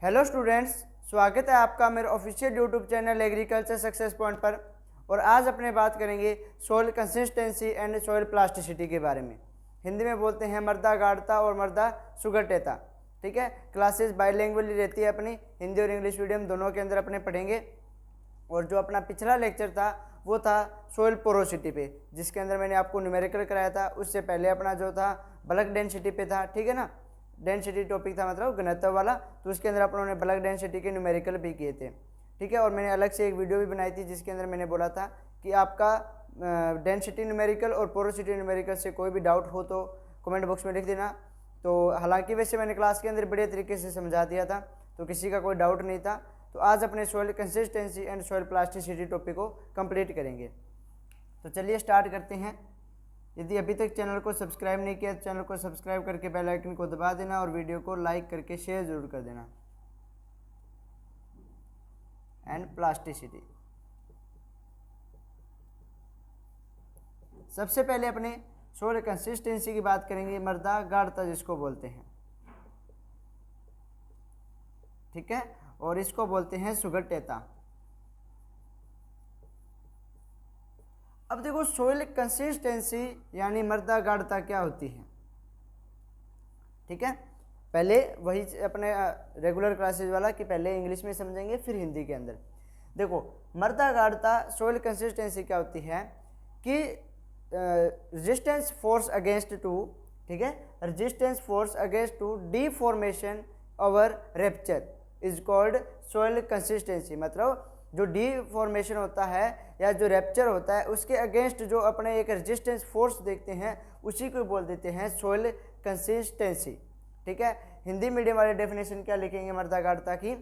Hello students, स्वागत है आपका मेरे official YouTube channel agriculture success point पर। और आज अपने बात करेंगे soil consistency and soil plasticity के बारे में। हिंदी में बोलते हैं मृदा गाढ़ता और मृदा सुगठिता। ठीक है, क्लासेस बाइलिंगुअली रहती है अपनी, हिंदी और इंग्लिश मीडियम दोनों के अंदर अपने पढ़ेंगे। और जो अपना पिछला लेक्चर था वो था सॉइल पोरोसिटी पे, जिसके अंदर मैंने आपको न्यूमेरिकल कराया था। उससे पहले अपना जो था बल्क डेंसिटी पे था। ठीक है ना, डेंसिटी टॉपिक था, मतलब घनत्व वाला। तो उसके अंदर अपनों ने बल्क डेंसिटी के न्यूमेरिकल भी किए थे। ठीक है, और मैंने अलग से एक वीडियो भी बनाई थी जिसके अंदर मैंने बोला था कि आपका डेंसिटी न्यूमेरिकल और पोरोसिटी न्यूमेरिकल से कोई भी डाउट हो तो कमेंट बॉक्स में लिख देना। तो हालांकि वैसे मैंने क्लास के अंदर बढ़िया तरीके से समझा दिया था, तो किसी का कोई डाउट नहीं था। तो आज अपने soil consistency and soil plasticity topic को कंप्लीट करेंगे। तो चलिए स्टार्ट करते हैं। यदि अभी तक चैनल को सब्सक्राइब नहीं किया तो चैनल को सब्सक्राइब करके बेल आइकन को दबा देना और वीडियो को लाइक करके शेयर जरूर कर देना। एंड प्लास्टिसिटी, सबसे पहले अपने सॉइल कंसिस्टेंसी की बात करेंगे, मृदा गाढ़ता जिसको बोलते हैं। ठीक है, और इसको बोलते हैं सुगठिता। अब देखो सॉइल कंसिस्टेंसी यानी मृदा गाढ़ता क्या होती है। ठीक है, पहले वही अपने रेगुलर क्लासेज वाला कि पहले इंग्लिश में समझेंगे फिर हिंदी के अंदर। देखो मृदा गाढ़ता सॉइल कंसिस्टेंसी क्या होती है कि रेजिस्टेंस फोर्स अगेंस्ट टू, ठीक है, resistance force against to deformation over rupture is called soil consistency. मतलब जो डीफॉर्मेशन होता है या जो रैप्चर होता है उसके अगेंस्ट जो अपने एक रेजिस्टेंस फोर्स देखते हैं उसी को बोल देते हैं सॉइल कंसिस्टेंसी। ठीक है, हिंदी मीडियम वाले डेफिनेशन क्या लिखेंगे मृदा गाढ़ता की,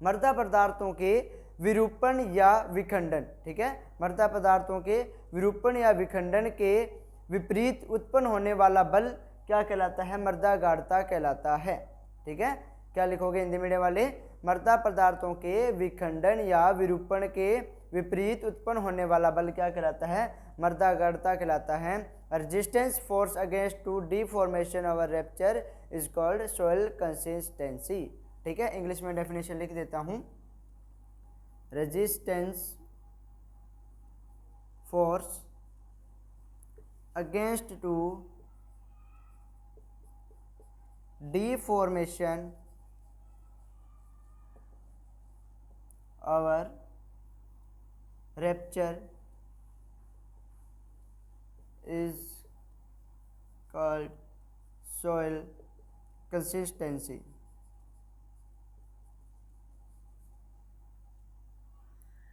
मृदा पदार्थों के विरूपण या विखंडन। ठीक है, मृदा पदार्थों के विरूपण या विखंडन के विपरीत उत्पन्न होने वाला बल क्या कहलाता है, मृदा गाढ़ता कहलाता है। ठीक है, क्या लिखोगे हिंदी मीडियम वाले, मृदा पदार्थों के विखंडन या विरूपण के विपरीत उत्पन्न होने वाला बल क्या कहलाता है, मृदा गाढ़ता कहलाता है। Resistance force against to deformation और rupture is called soil consistency. ठीक है, इंग्लिश में डेफिनेशन लिख देता हूं, resistance force against to deformation और rupture is called soil consistency।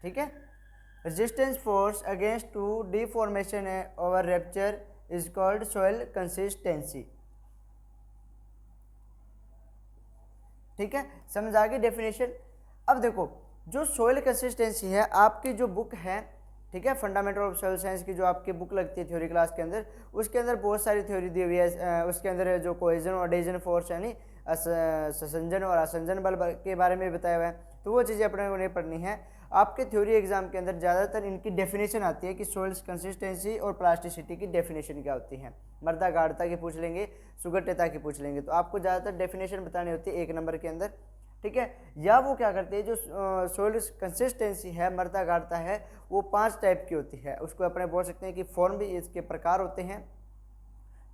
ठीक है, resistance force against to deformation or rupture is called soil consistency। ठीक है, समझ आ गई डेफिनेशन। अब देखो जो सॉइल कंसिस्टेंसी है, आपकी जो बुक है, ठीक है, फंडामेंटल ऑफ सॉइल साइंस की जो आपकी बुक लगती है थ्योरी क्लास के अंदर, उसके अंदर बहुत सारी थ्योरी दी हुई है। उसके अंदर जो कोहेजन और एडेजन फोर्स यानी संसंजन और असंजन बल के बारे में बताया हुआ है। तो वो चीज़ें अपने को नहीं पढ़नी है। आपके थ्योरी एग्जाम के अंदर ज़्यादातर इनकी डेफिनेशन आती है कि सॉइल कंसिस्टेंसी और प्लास्टिसिटी की डेफिनेशन क्या होती है। मृदा गाढ़ता की पूछ लेंगे, सुगठिता की पूछ लेंगे, तो आपको ज़्यादातर डेफिनेशन बतानी होती है 1 नंबर के अंदर। ठीक है, या वो क्या करते हैं, जो सॉइल कंसिस्टेंसी है, मृदा गाढ़ता है, वो 5 टाइप की होती है। उसको अपने बोल सकते हैं कि फॉर्म भी इसके प्रकार होते हैं।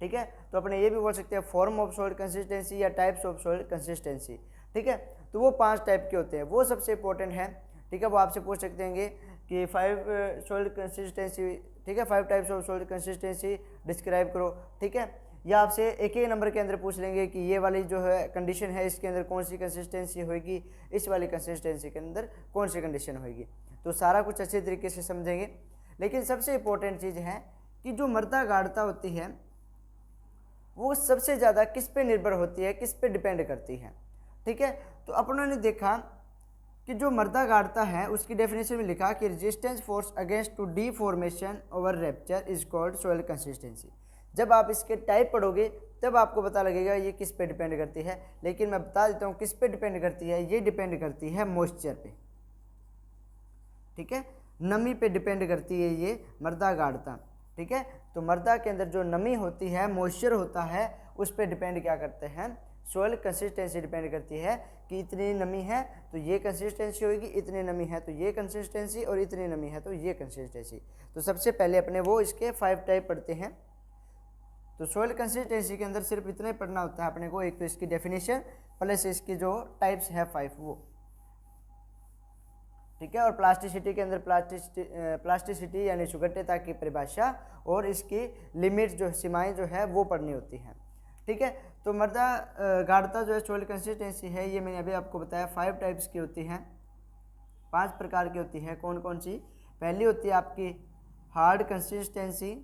ठीक है, तो अपने ये भी बोल सकते हैं फॉर्म ऑफ सॉइल कंसिस्टेंसी या टाइप्स ऑफ सॉइल कंसिस्टेंसी। ठीक है, तो वो 5 टाइप के होते हैं, वो सबसे इंपॉर्टेंट है। ठीक है, वो आपसे पूछ सकते हैं कि 5 सॉइल कंसिस्टेंसी, ठीक है, 5 types of soil consistency describe करो। ठीक है, या आपसे एक नंबर के अंदर पूछ लेंगे कि ये वाली जो है कंडीशन है इसके अंदर कौन सी कंसिस्टेंसी होगी, इस वाली कंसिस्टेंसी के अंदर कौन सी कंडीशन होगी। तो सारा कुछ अच्छे तरीके से समझेंगे। लेकिन सबसे इम्पोर्टेंट चीज़ है कि जो मृदा गाढ़ता होती है वो सबसे ज़्यादा किस पे निर्भर होती है, किस पे डिपेंड करती है। ठीक है, तो अपनों ने देखा कि जो मृदा गाढ़ता है उसकी डेफिनेशन में लिखा कि resistance force against to deformation over rupture is called soil consistency. जब आप इसके टाइप पढ़ोगे तब आपको पता लगेगा ये किस पे डिपेंड करती है। लेकिन मैं बता देता हूँ किस पे डिपेंड करती है, ये डिपेंड करती है मॉइस्चर पे। ठीक है, नमी पे डिपेंड करती है ये मृदा गाढ़ता। ठीक है, तो मृदा के अंदर जो नमी होती है, मॉइस्चर होता है, उस पर डिपेंड क्या करते हैं, सोयल कंसिस्टेंसी डिपेंड करती है कि इतनी नमी है तो ये कंसिस्टेंसी होगी, इतनी नमी है तो ये कंसिस्टेंसी, और इतनी नमी है तो ये कंसिस्टेंसी। तो सबसे पहले अपने वो इसके 5 टाइप पढ़ते हैं। तो सोयल कंसिस्टेंसी के अंदर सिर्फ इतना ही पढ़ना होता है अपने को, एक तो इसकी डेफिनेशन प्लस इसकी जो टाइप्स है 5 वो, ठीक है। और प्लास्टिसिटी के अंदर प्लास्टिसिटी यानी सुगठ्यता की परिभाषा और इसकी लिमिट जो सीमाएं जो है वो पढ़नी होती हैं, ठीक है। तो मृदा गाढ़ता जो है सोयल कंसिस्टेंसी है, ये मैंने अभी आपको बताया 5 टाइप्स की होती हैं, 5 प्रकार की होती है। कौन कौन सी? पहली होती है आपकी हार्ड कंसिस्टेंसी।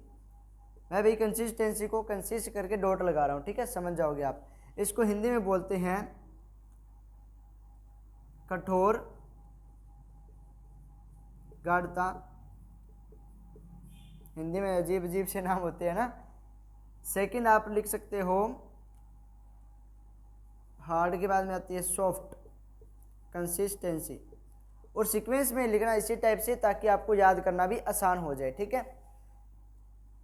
मैं भाई कंसिस्टेंसी को कंसिस्ट करके डॉट लगा रहा हूँ, ठीक है, समझ जाओगे आप। इसको हिंदी में बोलते हैं कठोर गाढ़ता। हिंदी में अजीब अजीब से नाम होते हैं ना। सेकंड आप लिख सकते हो, हार्ड के बाद में आती है सॉफ्ट कंसिस्टेंसी, और सीक्वेंस में लिखना इसी टाइप से ताकि आपको याद करना भी आसान हो जाए, ठीक है।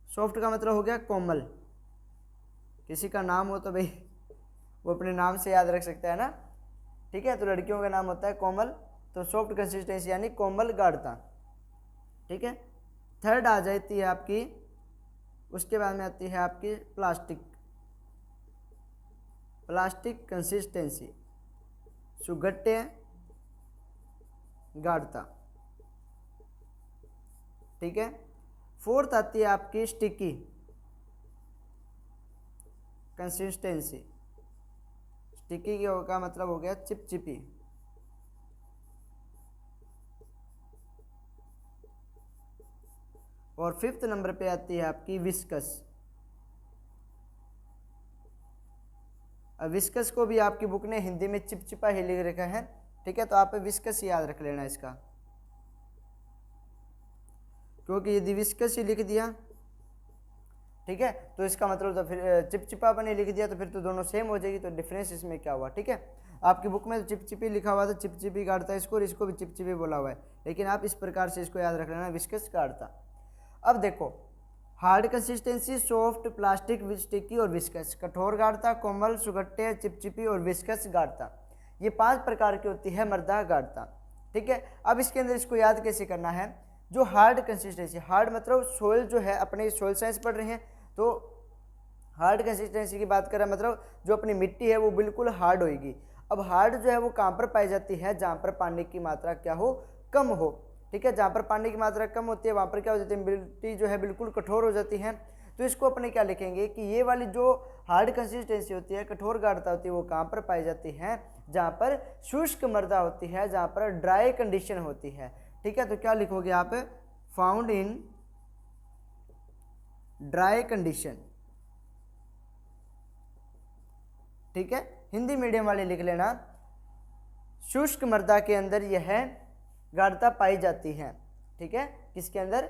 सॉफ्ट का मतलब हो गया कोमल। किसी का नाम हो तो भाई वो अपने नाम से याद रख सकता है ना, ठीक है। तो लड़कियों का नाम होता है कोमल, तो सॉफ्ट कंसिस्टेंसी यानी कोमल गाढ़ता, ठीक है। थर्ड आ जाती है आपकी, उसके बाद में आती है आपकी प्लास्टिक कंसिस्टेंसी, सुगठ्य गाढ़ता, ठीक है। फोर्थ आती है आपकी स्टिकी कंसिस्टेंसी। स्टिकी का मतलब हो गया चिपचिपी। और फिफ्थ नंबर पे आती है आपकी विस्कस। विस्कस को भी आपकी बुक ने हिंदी में चिपचिपा ही लिख रखा है, ठीक है। तो आप विस्कस याद रख लेना इसका, क्योंकि यदि विस्कस ही लिख दिया, ठीक है, तो इसका मतलब तो फिर चिपचिपा बने लिख दिया तो फिर तो दोनों सेम हो जाएगी। तो डिफरेंस इसमें क्या हुआ, ठीक है। आपकी बुक में तो चिपचिपी लिखा हुआ था, चिपचिपी गाढ़ता इसको, और इसको भी चिपचिपी बोला हुआ है, लेकिन आप इस प्रकार से इसको याद रख लेना, विस्कस गाढ़ता। अब देखो, hard consistency, soft, plastic, sticky और विस्कस। कठोर गाढ़ता, कोमल, सुगठ्य, चिपचिपी और विस्कस गाढ़ता, ये 5 प्रकार की होती है मृदा गाढ़ता, ठीक है। अब इसके अंदर इसको याद कैसे करना है? जो हार्ड कंसिस्टेंसी, हार्ड मतलब सोयल जो है, अपने सोयल साइंस पढ़ रहे हैं तो हार्ड कंसिस्टेंसी की बात करें मतलब जो अपनी मिट्टी है वो बिल्कुल हार्ड होगी। अब हार्ड जो है वो कहाँ पर पाई जाती है? जहाँ पर पानी की मात्रा क्या हो? कम हो, ठीक है। जहाँ पर पानी की मात्रा कम होती है वहाँ पर क्या हो जाती है? मिट्टी जो है बिल्कुल कठोर हो जाती है। तो इसको अपने क्या लिखेंगे कि ये वाली जो हार्ड कंसिस्टेंसी होती है, कठोर गाढ़ता होती है, वो कहाँ पर पाई जाती है? जहाँ पर शुष्क मृदा होती है, जहाँ पर ड्राई कंडीशन होती है, ठीक है। तो क्या लिखोगे आप? फाउंड इन ड्राई कंडीशन, ठीक है। हिंदी मीडियम वाले लिख लेना, शुष्क मृदा के अंदर यह गाढ़ता पाई जाती है, ठीक है। किसके अंदर?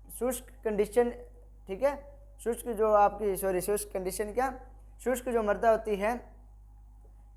शुष्क कंडीशन, ठीक है। शुष्क जो आपकी शुष्क कंडीशन क्या? शुष्क जो मृदा होती है,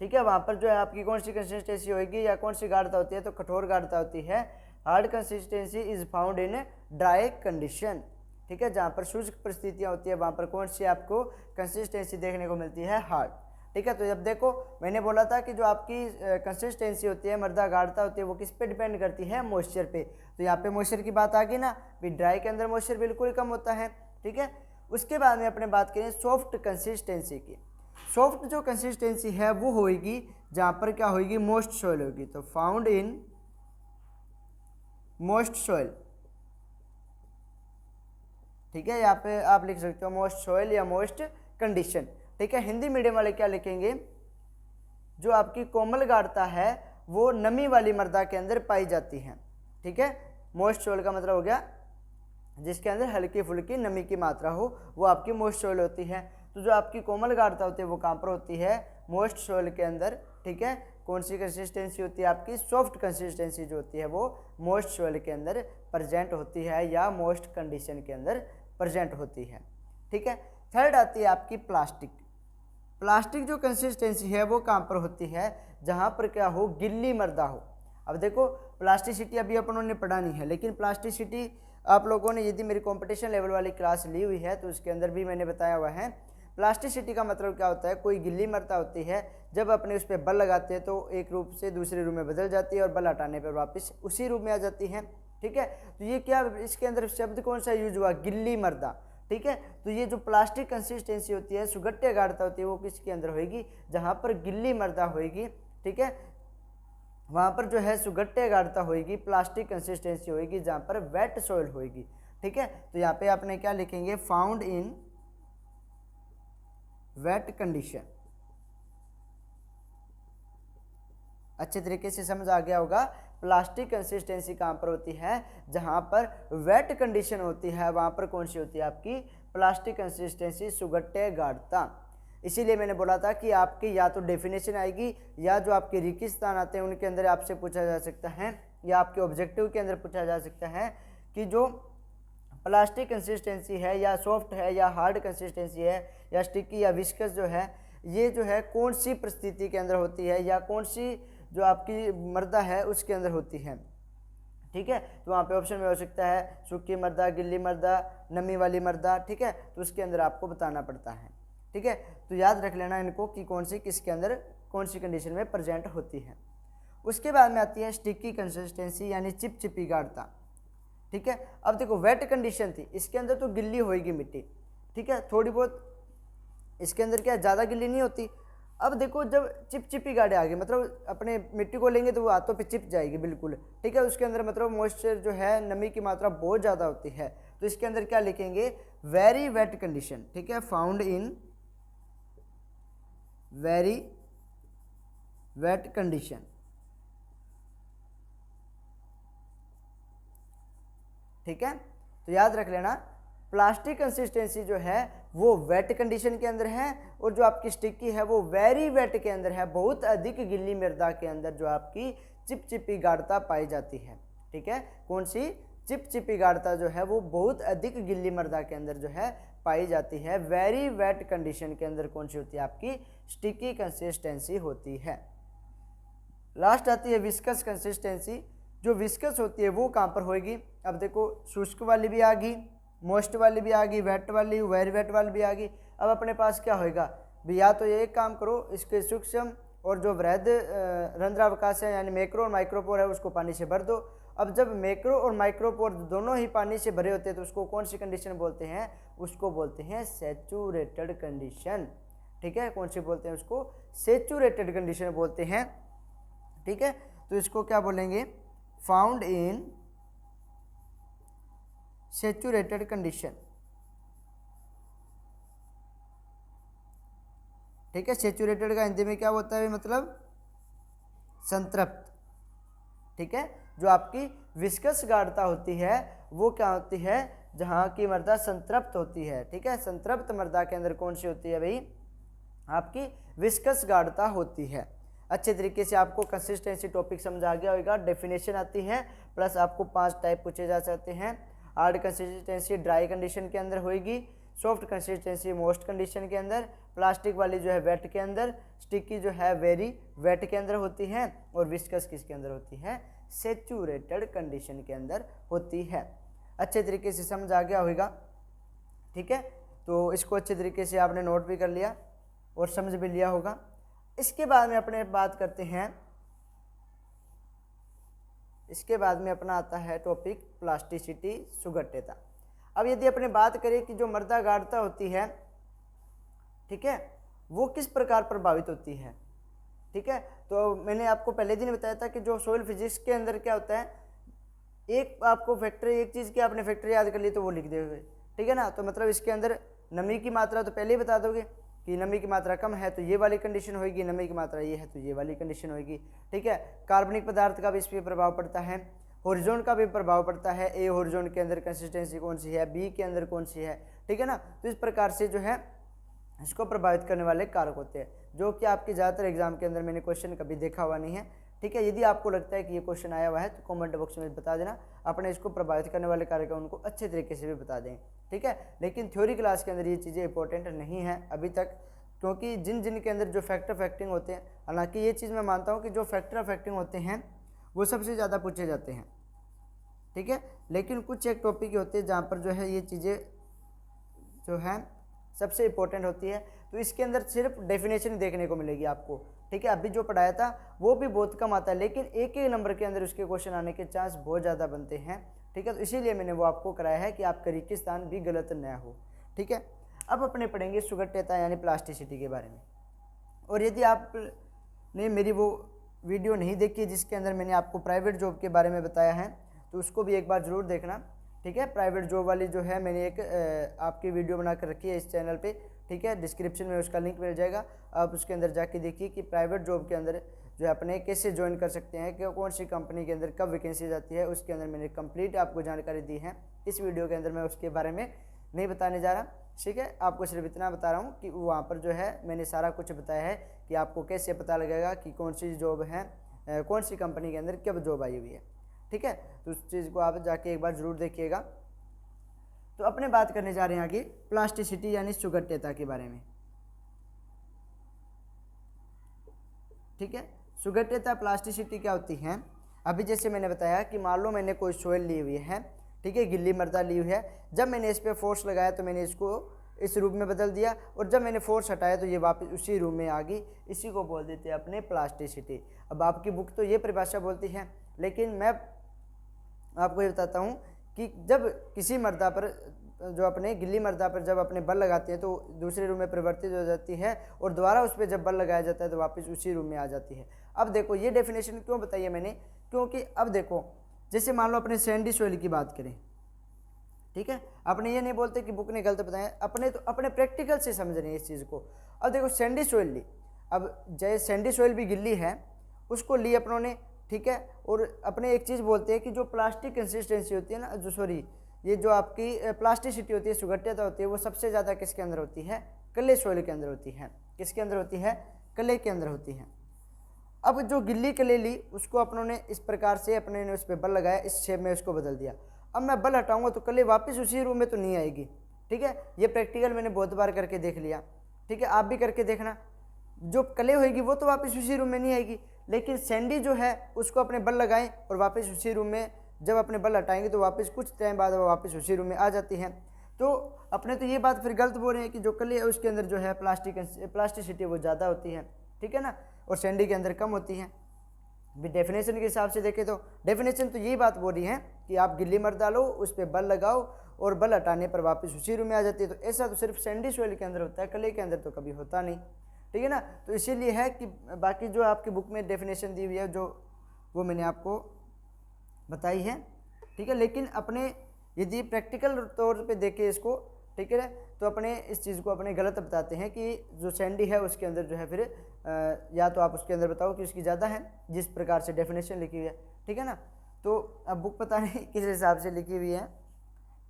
ठीक है, वहाँ पर जो है आपकी कौन सी कंसिस्टेंसी होगी या कौन सी गाढ़ता होती है? तो कठोर गाढ़ता होती है। Hard consistency is found in dry condition, ठीक है। जहाँ पर शुष्क परिस्थितियाँ होती है वहाँ पर कौन सी आपको कंसिस्टेंसी देखने को मिलती है? हार्ड, ठीक है। तो जब देखो मैंने बोला था कि जो आपकी कंसिस्टेंसी होती है, मृदा गाढ़ता होती है, वो किस पे डिपेंड करती है? मॉइस्चर पे। तो यहाँ पे मॉइस्चर की बात आ गई ना, भी ड्राई के अंदर मॉइस्चर बिल्कुल कम होता है, ठीक है। उसके बाद में अपने बात करें सॉफ्ट कंसिस्टेंसी की। सॉफ्ट जो कंसिस्टेंसी है वो होगी जहाँ पर क्या होगी? मोस्ट सॉइल होगी। तो फाउंड इन मोस्ट सॉइल, ठीक है। यहाँ पे आप लिख सकते हो मोस्ट सॉइल या मोस्ट कंडीशन, ठीक है। हिंदी मीडियम वाले क्या लिखेंगे? जो आपकी कोमल गाढ़ता है वो नमी वाली मृदा के अंदर पाई जाती है, ठीक है। मोस्ट सॉइल का मतलब हो गया जिसके अंदर हल्की फुल्की नमी की मात्रा हो, वो आपकी मोस्ट सॉइल होती है। तो जो आपकी कोमल गाढ़ता होती है वो कहाँ पर होती है? मोस्ट सॉइल के अंदर, ठीक है। कौन सी कंसिस्टेंसी होती है आपकी? सॉफ्ट कंसिस्टेंसी जो होती है वो मोस्ट सॉइल के अंदर प्रेजेंट होती है या मोस्ट कंडीशन के अंदर प्रेजेंट होती है, ठीक है। थर्ड आती है आपकी प्लास्टिक। प्लास्टिक जो कंसिस्टेंसी है वो कहाँ पर होती है? जहाँ पर क्या हो? गिल्ली मृदा हो। अब देखो प्लास्टिसिटी अभी अपनों ने पढ़ा नहीं है, लेकिन प्लास्टिसिटी आप लोगों ने यदि मेरी कंपटीशन लेवल वाली क्लास ली हुई है तो उसके अंदर भी मैंने बताया हुआ है। प्लास्टिसिटी का मतलब क्या होता है, कोई गिल्ली मृदा होती है, जब अपने उस पर बल लगाते हैं तो एक रूप से दूसरे रूप में बदल जाती है और बल हटाने पर वापस उसी रूप में आ जाती है। ठीक है, तो ये क्या, इसके अंदर शब्द कौन सा यूज हुआ, गिल्ली मृदा। ठीक है, तो ये जो प्लास्टिक कंसिस्टेंसी होती है, सुगट्टे गाढ़ता होती है, वो किसके अंदर होगी, जहाँ पर गिल्ली मृदा होगी। ठीक है, वहाँ पर जो है सुगट्टे गाढ़ता होगी, प्लास्टिक कंसिस्टेंसी होगी, जहाँ पर वेट सॉइल होगी। ठीक है, तो यहाँ पे आपने क्या लिखेंगे, फाउंड इन वेट कंडीशन। अच्छे तरीके से समझ आ गया होगा। प्लास्टिक कंसिस्टेंसी कहाँ पर होती है, जहाँ पर वेट कंडीशन होती है, वहाँ पर कौन सी होती है आपकी, प्लास्टिक कंसिस्टेंसी, सुगट्टे गाढ़ता। इसीलिए मैंने बोला था कि आपकी या तो डेफिनेशन आएगी या जो आपके रेगिस्तान आते हैं उनके अंदर आपसे पूछा जा सकता है, या आपके ऑब्जेक्टिव के अंदर पूछा जा सकता है कि जो प्लास्टिक कंसिस्टेंसी है, या सॉफ्ट है, या हार्ड कंसिस्टेंसी है, या स्टिकी या विस्कस जो है, ये जो है कौन सी परिस्थिति के अंदर होती है, या कौन सी जो आपकी मृदा है उसके अंदर होती है। ठीक है, तो वहाँ पे ऑप्शन में हो सकता है सूखी मृदा, गिल्ली मृदा, नमी वाली मृदा। ठीक है, तो उसके अंदर आपको बताना पड़ता है। ठीक है, तो याद रख लेना इनको कि कौन सी किसके अंदर कौन सी कंडीशन में प्रेजेंट होती है। उसके बाद में आती है स्टिकी कंसिस्टेंसी, यानी चिपचिपी गाढ़ता। ठीक है, अब देखो वेट कंडीशन थी, इसके अंदर तो गिल्ली होएगी मिट्टी। ठीक है, थोड़ी बहुत इसके अंदर क्या ज़्यादा गिल्ली नहीं होती। अब देखो जब चिपचिपी गाढ़े आ गए, मतलब अपने मिट्टी को लेंगे तो वो हाथों पे चिप जाएगी बिल्कुल। ठीक है, उसके अंदर मतलब मॉइस्चर जो है, नमी की मात्रा बहुत ज़्यादा होती है, तो इसके अंदर क्या लिखेंगे, वेरी वेट कंडीशन। ठीक है, found in very wait condition. ठीक है, तो याद रख लेना प्लास्टिक कंसिस्टेंसी जो है वो वेट कंडीशन के अंदर है, और जो आपकी स्टिकी है वो वेरी वेट के अंदर है, बहुत अधिक गिल्ली मृदा के अंदर जो आपकी चिपचिपी गाढ़ता पाई जाती है। ठीक है, कौन सी, चिपचिपी गाढ़ता जो है वो बहुत अधिक गिल्ली मृदा के अंदर जो है पाई जाती है। वेरी वेट कंडीशन के अंदर कौन सी होती है आपकी, स्टिकी कंसिस्टेंसी होती है। लास्ट आती है विस्कस कंसिस्टेंसी। जो विस्कस होती है वो कहाँ पर होगी, अब देखो शुष्क वाली भी आ गई, मोस्ट वाली भी आ गई, वेट वाली, वेरी वेट वाली भी आ गई। अब अपने पास क्या होएगा भी, या तो ये एक काम करो, इसके सूक्ष्म और जो वृहद रंध्रावकाश है यानी मैक्रो और माइक्रोपोर है उसको पानी से भर दो। अब जब मैक्रो और माइक्रोपोर दोनों ही पानी से भरे होते हैं तो उसको कौन सी कंडीशन बोलते हैं, उसको बोलते हैं सैचुरेटेड कंडीशन। ठीक है, कौन सी बोलते हैं उसको, सैचुरेटेड कंडीशन बोलते हैं। ठीक है, तो इसको क्या बोलेंगे, फाउंड इन सैचुरेटेड कंडीशन। ठीक है, सैचुरेटेड का हिंदी में क्या होता है, मतलब संतृप्त। ठीक है, जो आपकी विस्कस गाढ़ता होती है वो क्या होती है, जहाँ की मृदा संतृप्त होती है। ठीक है, संतृप्त मृदा के अंदर कौन सी होती है भाई, आपकी विस्कस गाढ़ता होती है। अच्छे तरीके से आपको कंसिस्टेंसी टॉपिक समझ आ गया होगा। डेफिनेशन आती है, प्लस आपको 5 टाइप पूछे जा सकते हैं। हार्ड कंसिस्टेंसी ड्राई कंडीशन के अंदर होएगी, सॉफ्ट कंसिस्टेंसी मोस्ट कंडीशन के अंदर, प्लास्टिक वाली जो है वेट के अंदर, स्टिकी जो है वेरी वेट के अंदर होती है, और विस्कस किसके अंदर होती है, सैचुरेटेड कंडीशन के अंदर होती है। अच्छे तरीके से समझ आ गया होगा। ठीक है, तो इसको अच्छे तरीके से आपने नोट भी कर लिया और समझ भी लिया होगा। इसके बाद में अपने बात करते हैं, इसके बाद में अपना आता है टॉपिक प्लास्टिसिटी, सुगट्टेता। अब यदि अपने बात करें कि जो मृदा गाढ़ता होती है, ठीक है, वो किस प्रकार प्रभावित होती है। ठीक है, तो मैंने आपको पहले दिन बताया था कि जो सोइल फिजिक्स के अंदर क्या होता है, एक आपको फैक्टर, एक चीज़ की आपने फैक्टर याद कर ली तो वो लिख दोगे। ठीक है ना, तो मतलब इसके अंदर नमी की मात्रा तो पहले ही बता दोगे कि नमी की मात्रा कम है तो ये वाली कंडीशन होगी, नमी की मात्रा ये है तो ये वाली कंडीशन होगी। ठीक है, कार्बनिक पदार्थ का भी इस पर प्रभाव पड़ता है, होरिजोन का भी प्रभाव पड़ता है। ए होरिजोन के अंदर कंसिस्टेंसी कौन सी है, बी के अंदर कौन सी है। ठीक है ना, तो इस प्रकार से जो है इसको प्रभावित करने वाले कारक होते हैं, जो कि आपके ज़्यादातर एग्जाम के अंदर मैंने क्वेश्चन कभी देखा हुआ नहीं है। ठीक है, यदि आपको लगता है कि ये क्वेश्चन आया हुआ है तो कमेंट बॉक्स में बता देना, अपने इसको प्रभावित करने वाले कारक उनको अच्छे तरीके से भी बता दें। ठीक है, लेकिन थ्योरी क्लास के अंदर ये चीज़ें इंपॉर्टेंट नहीं है अभी तक, क्योंकि जिन के अंदर जो फैक्टर अफेक्टिंग होते हैं, हालांकि ये चीज़ मैं मानता हूँ कि जो फैक्टर अफेक्टिंग होते हैं वो सबसे ज़्यादा पूछे जाते हैं। ठीक है, लेकिन कुछ एक टॉपिक होते हैं जहाँ पर जो है ये चीज़ें जो है सबसे इंपॉर्टेंट होती है। तो इसके अंदर सिर्फ डेफिनेशन देखने को मिलेगी आपको, ठीक है। अभी जो पढ़ाया था वो भी बहुत कम आता है, लेकिन एक एक नंबर के अंदर उसके क्वेश्चन आने के चांस बहुत ज़्यादा बनते हैं, ठीक है। तो इसीलिए मैंने वो आपको कराया है कि आपका रेगिस्तान भी गलत न हो, ठीक है। अब अपने पढ़ेंगे सुगठ्यता यानी प्लास्टिसिटी के बारे में। और यदि आपने मेरी वो वीडियो नहीं देखी है जिसके अंदर मैंने आपको प्राइवेट जॉब के बारे में बताया है, तो उसको भी एक बार ज़रूर देखना, ठीक है। प्राइवेट जॉब वाली जो है मैंने एक आपकी वीडियो बना कर रखी है इस चैनल पे, ठीक है। डिस्क्रिप्शन में उसका लिंक मिल जाएगा, आप उसके अंदर जाके देखिए कि प्राइवेट जॉब के अंदर जो है अपने कैसे ज्वाइन कर सकते हैं, कि कौन सी कंपनी के अंदर कब वैकेंसी जाती है, उसके अंदर मैंने कंप्लीट आपको जानकारी दी है। इस वीडियो के अंदर मैं उसके बारे में नहीं बताने जा रहा, ठीक है। आपको सिर्फ इतना बता रहा हूँ कि वहाँ पर जो है मैंने सारा कुछ बताया है कि आपको कैसे पता लगेगा कि कौन सी जॉब है, कौन सी कंपनी के अंदर कब जॉब आई हुई है, ठीक है। तो उस चीज़ को आप जाके एक बार ज़रूर देखिएगा। तो अपने बात करने जा रहे हैं आगे प्लास्टिसिटी यानी सुगठ्यता के बारे में, ठीक है। सुगठ्यता प्लास्टिसिटी क्या होती है? अभी जैसे मैंने बताया कि मान लो मैंने कोई सॉइल ली हुई है, ठीक है, गिल्ली मृदा ली हुई है। जब मैंने इस पर फोर्स लगाया तो मैंने इसको इस रूप में बदल दिया, और जब मैंने फोर्स हटाया तो ये वापस उसी रूप में आ गई। इसी को बोल देते हैं अपने प्लास्टिसिटी। अब आपकी बुक तो ये परिभाषा बोलती है, लेकिन मैं आपको ये बताता हूँ कि जब किसी मृदा पर जो अपने गिल्ली मृदा पर जब अपने बल लगाते हैं तो दूसरे रूम में परिवर्तित हो जाती है, और दोबारा उस पर जब बल लगाया जाता है तो वापस उसी रूम में आ जाती है। अब देखो ये डेफिनेशन क्यों बताई है मैंने, क्योंकि अब देखो जैसे मान लो अपने सैंडी सॉइल की बात करें, ठीक है। अपने ये नहीं बोलते कि बुक ने गलत बताया, अपने तो अपने प्रैक्टिकल से समझ रहे हैं इस चीज़ को। अब देखो सैंडी सॉइल ली, अब जैसे सैंडी सॉइल भी गिल्ली है, उसको ली अपनों ने, ठीक है। और अपने एक चीज़ बोलते हैं कि जो प्लास्टिक कंसिस्टेंसी होती है ना, जो सॉरी ये जो आपकी प्लास्टिसिटी होती है, सुगठ्यता होती है, वो सबसे ज़्यादा किसके अंदर होती है? क्ले सॉइल के अंदर होती है। किसके अंदर होती है? क्ले के अंदर होती है। अब जो गिल्ली क्ले ली उसको अपनों ने इस प्रकार से अपने ने उस पर बल लगाया, इस शेप में उसको बदल दिया। अब मैं बल हटाऊंगा तो क्ले वापस उसी रूम में तो नहीं आएगी, ठीक है। ये प्रैक्टिकल मैंने बहुत बार करके देख लिया, ठीक है। आप भी करके देखना, जो क्ले होएगी वो तो वापस उसी रूम में नहीं आएगी, लेकिन सैंडी जो है उसको अपने बल लगाएं और वापस उसी रूम में जब अपने बल हटाएंगे तो वापस कुछ टाइम बाद वो वापस उसी रूम में आ जाती हैं। तो अपने तो ये बात फिर गलत बोल रहे हैं कि जो क्ले है उसके अंदर जो है प्लास्टिसिटी वो ज़्यादा होती है, ठीक है ना, और सैंडी के अंदर कम होती है। भी डेफिनेशन के हिसाब से देखें तो डेफिनेशन तो यही बात बोल रही है कि आप गिल्ली मर डालो, उस पर बल लगाओ और बल हटाने पर वापस उसी रूम में आ जाती है। तो ऐसा तो सिर्फ सैंडी सॉइल के अंदर होता है, क्ले के अंदर तो कभी होता नहीं, ठीक है ना। तो इसीलिए है कि बाकी जो आपकी बुक में डेफिनेशन दी हुई है जो वो मैंने आपको बताई है, ठीक है। लेकिन अपने यदि प्रैक्टिकल तौर पे देखें इसको, ठीक है, तो अपने इस चीज़ को अपने गलत बताते हैं कि जो सैंडी है उसके अंदर जो है फिर या तो आप उसके अंदर बताओ कि उसकी ज़्यादा है जिस प्रकार से डेफिनेशन लिखी हुई है, ठीक है ना। तो अब बुक पता नहीं किस हिसाब से लिखी हुई है,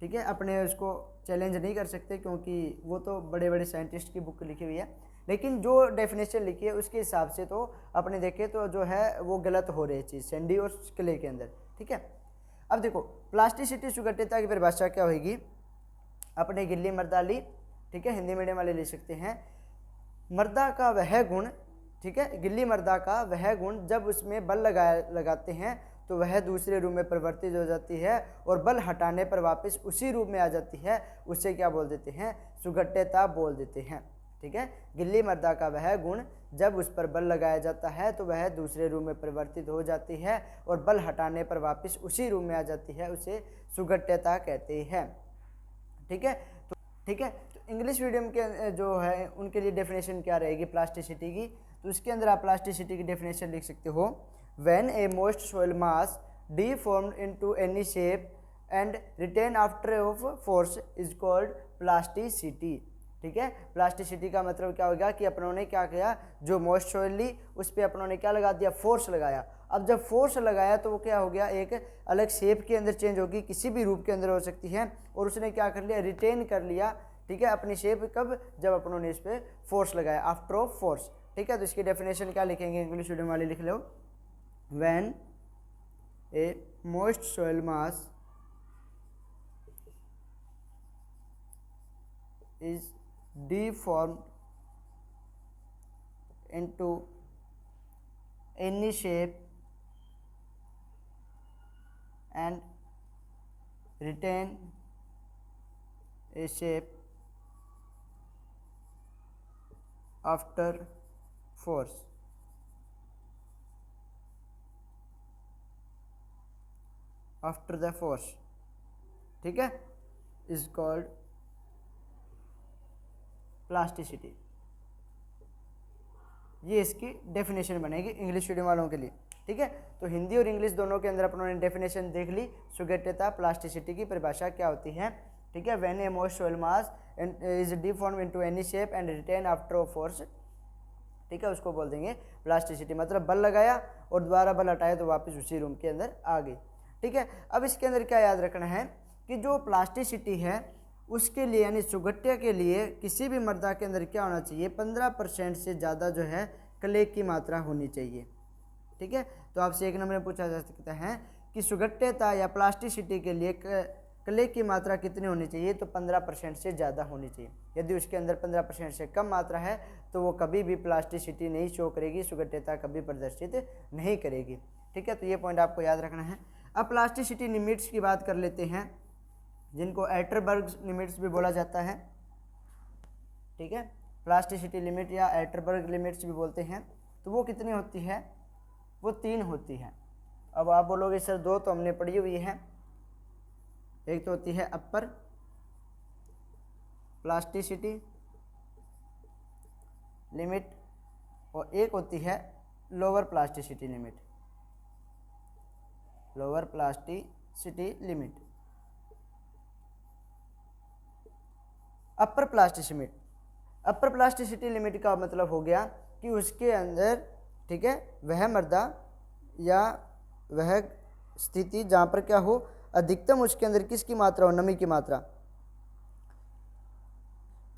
ठीक है। अपने उसको चैलेंज नहीं कर सकते क्योंकि वो तो बड़े बड़े साइंटिस्ट की बुक लिखी हुई है, लेकिन जो डेफिनेशन लिखी है उसके हिसाब से तो अपने देखें तो जो है वो गलत हो रही है चीज़ सैंडी और क्ले के अंदर, ठीक है। अब देखो प्लास्टिसिटी सुगठ्यता की परिभाषा क्या होगी? अपने गिल्ली मृदा ली, ठीक है, हिंदी मीडियम वाले ले सकते हैं। मृदा का वह गुण, ठीक है, गिल्ली मृदा का वह गुण जब उसमें बल लगाते हैं तो वह दूसरे रूप में परिवर्तित हो जाती है और बल हटाने पर वापस उसी रूप में आ जाती है, उसे क्या बोल देते हैं? सुगठ्यता बोल देते हैं, ठीक है। गिल्ली मृदा का वह गुण जब उस पर बल लगाया जाता है तो वह दूसरे रूप में परिवर्तित हो जाती है और बल हटाने पर वापस उसी रूप में आ जाती है, उसे सुगठ्यता कहते हैं, ठीक है। तो ठीक है, तो इंग्लिश मीडियम के जो है उनके लिए डेफिनेशन क्या रहेगी प्लास्टिसिटी की? तो उसके अंदर आप प्लास्टिसिटी की डेफिनेशन लिख सकते हो, when a most soil mass deformed into any shape and retain after of force is called plasticity, ठीक है। प्लास्टिसिटी का मतलब क्या होगा कि अपनों ने क्या किया, जो मोस्ट सॉइल ली उस पर अपनों ने क्या लगा दिया? फोर्स लगाया। अब जब फोर्स लगाया तो वो क्या हो गया? एक अलग शेप के अंदर चेंज होगी, किसी भी रूप के अंदर हो सकती है, और उसने क्या कर लिया? रिटेन कर लिया, ठीक है, अपनी शेप। कब? जब अपनों ने इस पर फोर्स लगाया, आफ्टर ऑफ फोर्स, ठीक है। तो इसकी डेफिनेशन क्या लिखेंगे? इंग्लिश मीडियम वाले लिख लो, when a most soil mass is deformed into any shape and retain a shape after force, after the force, ठीक है, इज कॉल्ड प्लास्टिसिटी। ये इसकी डेफिनेशन बनेगी इंग्लिश मीडियम वालों के लिए, ठीक है। तो हिंदी और इंग्लिश दोनों के अंदर अपनों ने डेफिनेशन देख ली। सुगठिता प्लास्टिसिटी की परिभाषा क्या होती है, ठीक है। When a most soil mass is deform into any shape and retain after force, ठीक है, उसको बोल देंगे प्लास्टिसिटी। मतलब बल लगाया और दोबारा बल हटाया तो वापस उसी रूम के अंदर आ गई, ठीक है। अब इसके अंदर क्या याद रखना है कि जो प्लास्टिसिटी है उसके लिए यानी सुगठ्य के लिए किसी भी मर्दा के अंदर क्या होना चाहिए, 15% से ज़्यादा जो है क्ले की मात्रा होनी चाहिए, ठीक है। तो आपसे एक नंबर में पूछा जा सकता है कि सुगठ्यता या प्लास्टिसिटी के लिए क्ले की मात्रा कितनी होनी चाहिए, तो 15% से ज़्यादा होनी चाहिए। यदि उसके अंदर 15% से कम मात्रा है तो वो कभी भी प्लास्टिसिटी नहीं शो करेगी, सुगठ्यता कभी प्रदर्शित नहीं करेगी, ठीक है। तो ये पॉइंट आपको याद रखना है। अब प्लास्टिसिटी लिमिट्स की बात कर लेते हैं, जिनको एटरबर्ग लिमिट्स भी बोला जाता है, ठीक है। प्लास्टिसिटी लिमिट या एटरबर्ग लिमिट्स भी बोलते हैं। तो वो कितनी होती है, वो 3 होती है। अब आप बोलोगे सर 2 तो हमने पढ़ी हुई है। एक तो होती है अपर प्लास्टिसिटी लिमिट और एक होती है lower plasticity limit, lower plasticity limit. Upper plasticity limit का मतलब हो गया कि उसके अंदर, ठीक है, वह मर्दा या वह स्थिति जहाँ पर क्या हो, अधिकतम उसके अंदर किसकी मात्रा हो, नमी की मात्रा,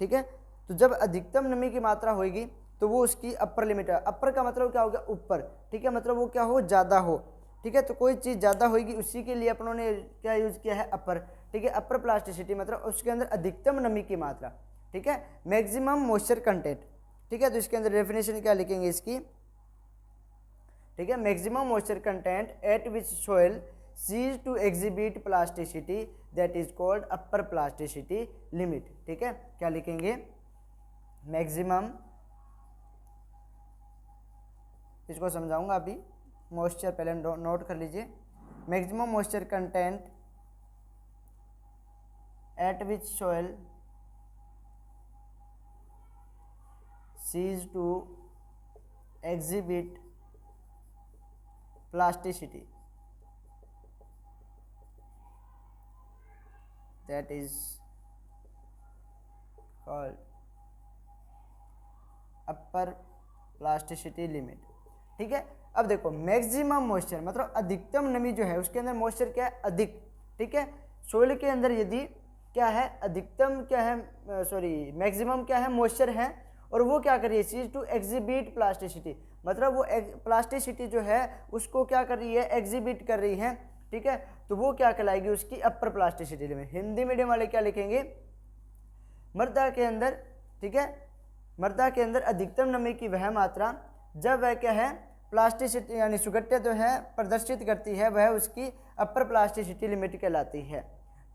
ठीक है। तो जब अधिकतम नमी की मात्रा होगी तो वो उसकी अपर लिमिट है। अपर का मतलब क्या हो गया, ऊपर, ठीक है, मतलब वो क्या हो, ज़्यादा हो, ठीक है। तो कोई चीज़ ज़्यादा होगी उसी के लिए अपनों ने क्या यूज़ किया है, अपर, ठीक है। अपर प्लास्टिसिटी मतलब उसके अंदर अधिकतम नमी की मात्रा, ठीक है। मैक्सिमम मॉइस्चर कंटेंट, ठीक है। तो इसके अंदर डेफिनेशन क्या लिखेंगे इसकी, ठीक है। Maximum moisture content at which soil ceases to exhibit plasticity that is called upper plasticity limit, ठीक है। क्या लिखेंगे, मैक्सिमम, इसको समझाऊंगा अभी, मॉइस्चर पहले नोट कर लीजिए। Maximum moisture content at which soil cease to exhibit plasticity that is called upper plasticity limit, ठीक है। अब देखो मैक्सिमम मॉइस्चर मतलब अधिकतम नमी जो है उसके अंदर मॉइस्चर क्या है, अधिक, ठीक है। सोइल के अंदर यदि क्या है, अधिकतम क्या है, मैक्सिमम क्या है, मॉइस्चर है, और वो क्या कर रही है, चीज टू एग्जिबिट प्लास्टिसिटी, मतलब वो प्लास्टिसिटी जो है उसको क्या कर रही है, एग्जिबिट कर रही है, ठीक है। तो वो क्या कहलाएगी, उसकी अपर प्लास्टिसिटी लिमिट। हिंदी मीडियम वाले क्या लिखेंगे, मर्दा के अंदर, ठीक है, मर्दा के अंदर अधिकतम नमी की वह मात्रा जब वह क्या है, प्लास्टिसिटी यानी सुगठ्य जो है प्रदर्शित करती है, वह उसकी अपर प्लास्टिसिटी लिमिट कहलाती है,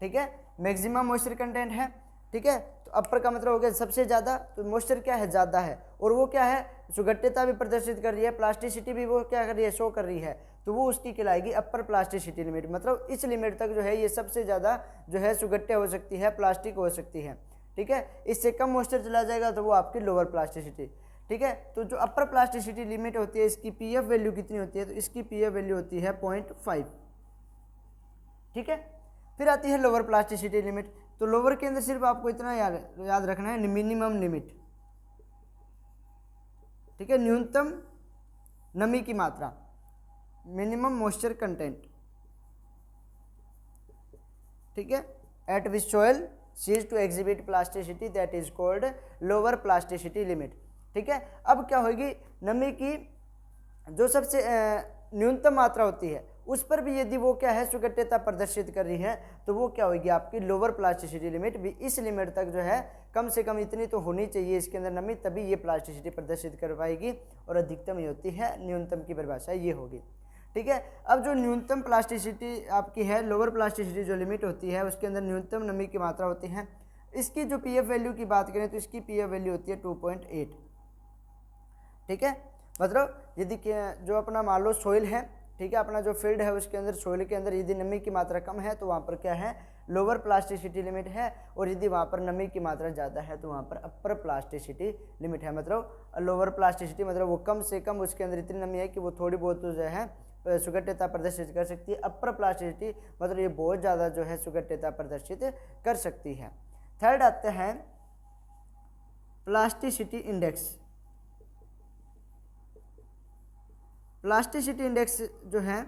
ठीक है। मैक्सिमम मॉइस्चर कंटेंट है, ठीक है। तो अपर का मतलब हो गया सबसे ज़्यादा, तो मॉइस्चर क्या है, ज़्यादा है, और वो क्या है, सुगठ्यता भी प्रदर्शित कर रही है, प्लास्टिसिटी भी वो क्या कर रही है, शो कर रही है, तो वो उसकी कहलाएगी अपर प्लास्टिसिटी लिमिट। मतलब इस लिमिट तक जो है ये सबसे ज़्यादा जो है सुगठ्य हो सकती है, प्लास्टिक हो सकती है, ठीक है। इससे कम मॉइस्चर चला जाएगा तो वो आपकी लोअर प्लास्टिसिटी, ठीक है। तो जो अपर प्लास्टिसिटी लिमिट होती है इसकी पीएफ वैल्यू कितनी होती है, तो इसकी पीएफ वैल्यू होती है 0.5, ठीक है। फिर आती है लोअर प्लास्टिसिटी लिमिट। तो लोअर के अंदर सिर्फ आपको इतना याद रखना है, मिनिमम लिमिट, ठीक है, न्यूनतम नमी की मात्रा, मिनिमम मॉइस्चर कंटेंट, ठीक है, at which soil ceases to exhibit plasticity that is called lower plasticity limit, ठीक है। अब क्या होगी, नमी की जो सबसे न्यूनतम मात्रा होती है उस पर भी यदि वो क्या है सुगठ्यता प्रदर्शित कर रही है तो वो क्या होगी, आपकी लोअर प्लास्टिसिटी लिमिट भी। इस लिमिट तक जो है कम से कम इतनी तो होनी चाहिए इसके अंदर नमी, तभी ये प्लास्टिसिटी प्रदर्शित कर पाएगी, और अधिकतम ये होती है, न्यूनतम की परिभाषा ये होगी, ठीक है। अब जो न्यूनतम प्लास्टिसिटी आपकी है, लोअर प्लास्टिसिटी जो लिमिट होती है उसके अंदर न्यूनतम नमी की मात्रा होती है। इसकी जो पीएफ वैल्यू की बात करें तो इसकी पीएफ वैल्यू होती है 2.8, ठीक है। मतलब यदि जो अपना मान लो सोइल है, ठीक है, अपना जो फील्ड है उसके अंदर सोइल के अंदर यदि नमी की मात्रा कम है तो वहाँ पर क्या है, लोअर प्लास्टिसिटी लिमिट है, और यदि वहाँ पर नमी की मात्रा ज़्यादा है तो वहाँ पर अपर प्लास्टिसिटी लिमिट है। मतलब लोअर प्लास्टिसिटी मतलब वो कम से कम उसके अंदर इतनी नमी है कि वो थोड़ी बहुत जो है सुगठिता प्रदर्शित कर सकती है। अपर प्लास्टिसिटी मतलब ये बहुत ज़्यादा जो है सुगठिता प्रदर्शित कर सकती है। थर्ड आते हैं प्लास्टिसिटी इंडेक्स। प्लास्टिसिटी इंडेक्स जो है,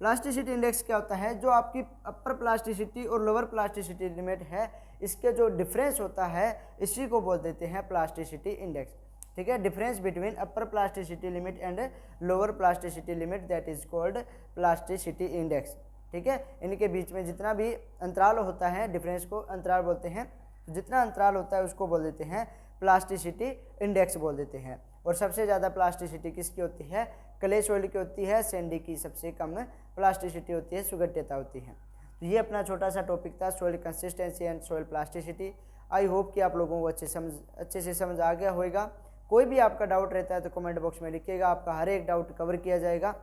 प्लास्टिसिटी इंडेक्स क्या होता है, जो आपकी अपर प्लास्टिसिटी और लोअर प्लास्टिसिटी लिमिट है इसके जो डिफरेंस होता है इसी को बोल देते हैं प्लास्टिसिटी इंडेक्स। ठीक है, difference between upper plasticity limit and lower plasticity limit that is called plasticity index. ठीक है, इनके बीच में जितना भी अंतराल होता है डिफरेंस को अंतराल बोलते हैं, जितना अंतराल होता है उसको बोल देते हैं प्लास्टिसिटी इंडेक्स बोल देते हैं। और सबसे ज़्यादा प्लास्टिसिटी किसकी होती है, क्ले सॉइल की होती है, सैंडी की सबसे कम प्लास्टिसिटी होती है, सुगठिता होती है। तो ये अपना छोटा सा टॉपिक था soil consistency and soil plasticity. I hope कि आप लोगों को अच्छे से समझ आ गया होगा। कोई भी आपका डाउट रहता है तो कमेंट बॉक्स में लिखिएगा, आपका हर एक डाउट कवर किया जाएगा।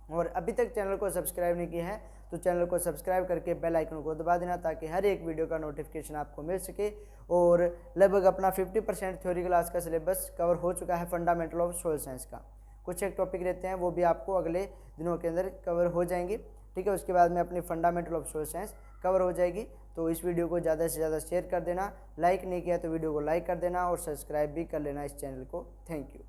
और अभी तक चैनल को सब्सक्राइब नहीं किया है तो चैनल को सब्सक्राइब करके बेल आइकन को दबा देना ताकि हर एक वीडियो का नोटिफिकेशन आपको मिल सके। और लगभग अपना 50% थ्योरी क्लास का सिलेबस कवर हो चुका है फंडामेंटल ऑफ सोइल साइंस का। कुछ एक टॉपिक रहते हैं वो भी आपको अगले दिनों के अंदर कवर हो जाएंगे। ठीक है, उसके बाद में अपनी fundamental of soil science cover हो जाएगी। तो इस वीडियो को ज़्यादा से ज़्यादा शेयर कर देना, लाइक नहीं किया तो वीडियो को लाइक कर देना और सब्सक्राइब भी कर लेना इस चैनल को। Thank you.